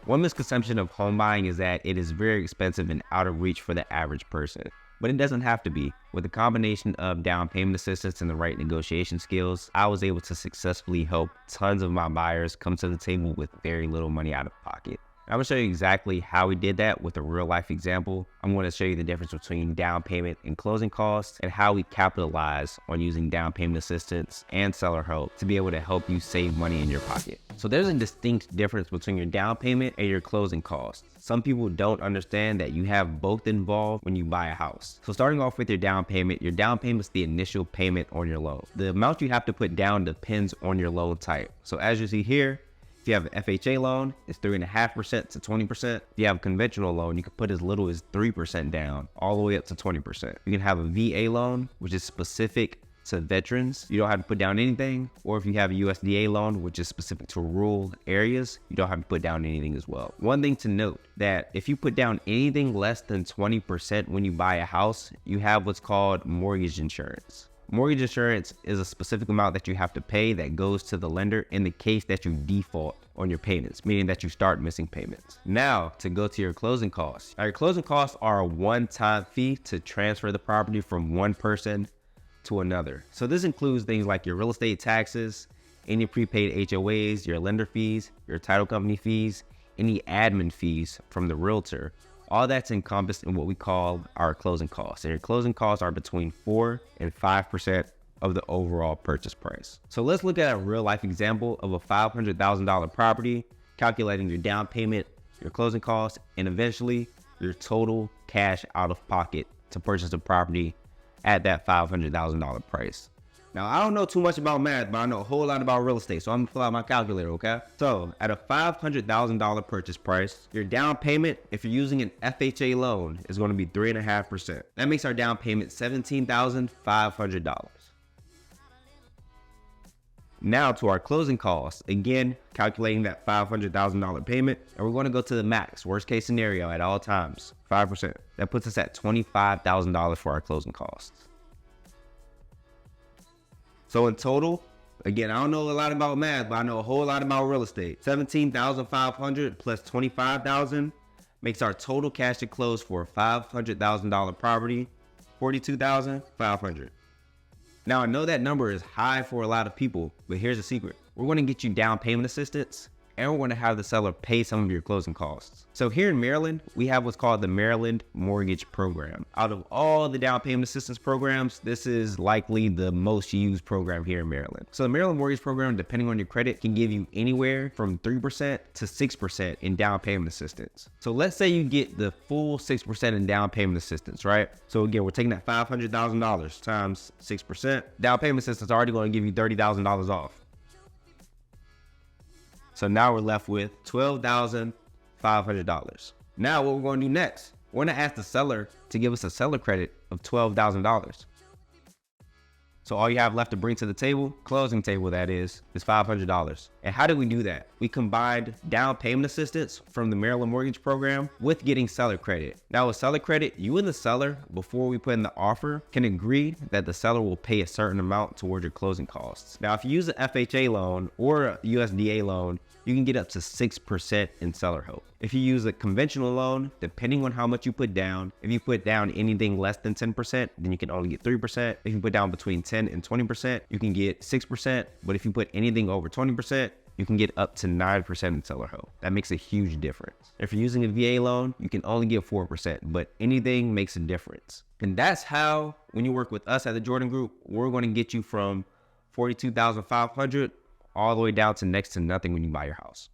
One misconception of home buying is that it is very expensive and out of reach for the average person, but it doesn't have to be. With a combination of down payment assistance and the right negotiation skills, I was able to successfully help tons of my buyers come to the table with very little money out of pocket. I'm going to show you exactly how we did that with a real life example. I'm going to show you the difference between down payment and closing costs and how we capitalize on using down payment assistance and seller help to be able to help you save money in your pocket. So there's a distinct difference between your down payment and your closing costs. Some people don't understand that you have both involved when you buy a house. So starting off with your down payment is the initial payment on your loan. The amount you have to put down depends on your loan type. So as you see here, if you have an FHA loan, it's 3.5% to 20%. If you have a conventional loan, you can put as little as 3% down, all the way up to 20%. You can have a VA loan, which is specific to veterans. You don't have to put down anything. Or if you have a USDA loan, which is specific to rural areas, you don't have to put down anything as well. One thing to note, that if you put down anything less than 20% when you buy a house, you have what's called mortgage insurance. Mortgage insurance is a specific amount that you have to pay that goes to the lender in the case that you default on your payments, meaning that you start missing payments. Now, to go to your closing costs. Now, your closing costs are a one-time fee to transfer the property from one person to another. So this includes things like your real estate taxes, any prepaid HOAs, your lender fees, your title company fees, any admin fees from the realtor. All that's encompassed in what we call our closing costs. And your closing costs are between 4 and 5% of the overall purchase price. So let's look at a real life example of a $500,000 property, calculating your down payment, your closing costs, and eventually your total cash out of pocket to purchase the property at that $500,000 price. Now, I don't know too much about math, but I know a whole lot about real estate, so I'm gonna pull out my calculator, okay? So, at a $500,000 purchase price, your down payment, if you're using an FHA loan, is gonna be 3.5%. That makes our down payment $17,500. Now to our closing costs, again, calculating that $500,000 payment, and we're gonna go to the max, worst case scenario at all times, 5%. That puts us at $25,000 for our closing costs. So in total, again, I don't know a lot about math, but I know a whole lot about real estate. $17,500 plus $25,000 makes our total cash to close for a $500,000 property, $42,500. Now I know that number is high for a lot of people, but here's the secret. We're gonna get you down payment assistance, and we're going to have the seller pay some of your closing costs. So here in Maryland, we have what's called the Maryland Mortgage Program. Out of all the down payment assistance programs, this is likely the most used program here in Maryland. So the Maryland Mortgage Program, depending on your credit, can give you anywhere from 3% to 6% in down payment assistance. So let's say you get the full 6% in down payment assistance, right? So again, we're taking that $500,000 times 6%. Down payment assistance is already going to give you $30,000 off. So now we're left with $12,500. Now what we're going to do next, we're going to ask the seller to give us a seller credit of $12,000. So all you have left to bring to the table, closing table that is $500. And how do we do that? We combined down payment assistance from the Maryland Mortgage Program with getting seller credit. Now with seller credit, you and the seller, before we put in the offer, can agree that the seller will pay a certain amount towards your closing costs. Now if you use an FHA loan or a USDA loan, you can get up to 6% in seller help. If you use a conventional loan, depending on how much you put down, if you put down anything less than 10%, then you can only get 3%. If you put down between 10 and 20%, you can get 6%. But if you put anything over 20%, you can get up to 9% in seller help. That makes a huge difference. If you're using a VA loan, you can only get 4%, but anything makes a difference. And that's how, when you work with us at the Jordan Group, we're going to get you from $42,500 all the way down to next to nothing when you buy your house.